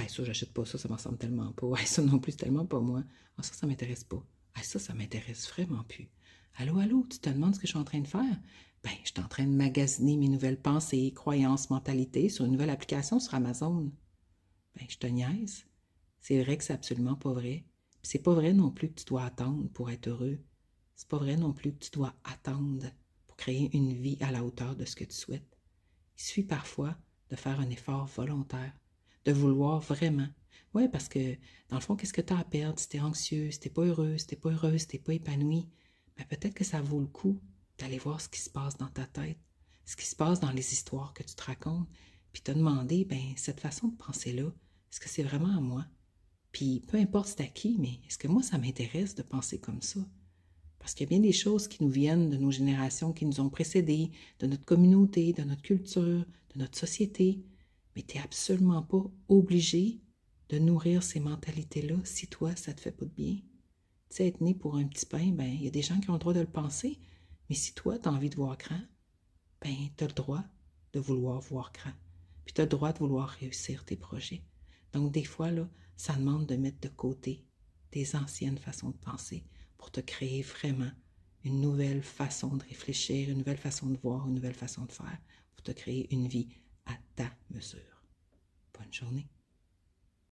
Ah, ça, j'achète pas ça, ça me ressemble tellement pas. Ouais, ça non plus, c'est tellement pas moi. Ah, ça m'intéresse pas. Ah, ça m'intéresse vraiment plus. Allô, allô, tu te demandes ce que je suis en train de faire? Ben, je suis en train de magasiner mes nouvelles pensées, croyances, mentalités sur une nouvelle application sur Amazon. Ben, je te niaise. C'est vrai que c'est absolument pas vrai. Puis c'est pas vrai non plus que tu dois attendre pour être heureux. C'est pas vrai non plus que tu dois attendre pour créer une vie à la hauteur de ce que tu souhaites. Il suffit parfois de faire un effort volontaire, de vouloir vraiment. Oui, parce que, dans le fond, qu'est-ce que tu as à perdre si tu es anxieux, si tu n'es pas heureux, si tu n'es pas heureuse, si tu n'es pas épanoui? Ben, peut-être que ça vaut le coup d'aller voir ce qui se passe dans ta tête, ce qui se passe dans les histoires que tu te racontes, puis te demander, ben, cette façon de penser-là, est-ce que c'est vraiment à moi? Puis, peu importe c'est à qui, mais est-ce que moi, ça m'intéresse de penser comme ça? Parce qu'il y a bien des choses qui nous viennent de nos générations qui nous ont précédés, de notre communauté, de notre culture, de notre société. Mais tu n'es absolument pas obligé de nourrir ces mentalités-là si toi, ça ne te fait pas de bien. Tu sais, être né pour un petit pain, ben, il y a des gens qui ont le droit de le penser. Mais si toi, tu as envie de voir grand, ben, tu as le droit de vouloir voir grand. Puis tu as le droit de vouloir réussir tes projets. Donc, des fois, là, ça demande de mettre de côté tes anciennes façons de penser pour te créer vraiment une nouvelle façon de réfléchir, une nouvelle façon de voir, une nouvelle façon de faire, pour te créer une vie à ta mesure. Bonne journée.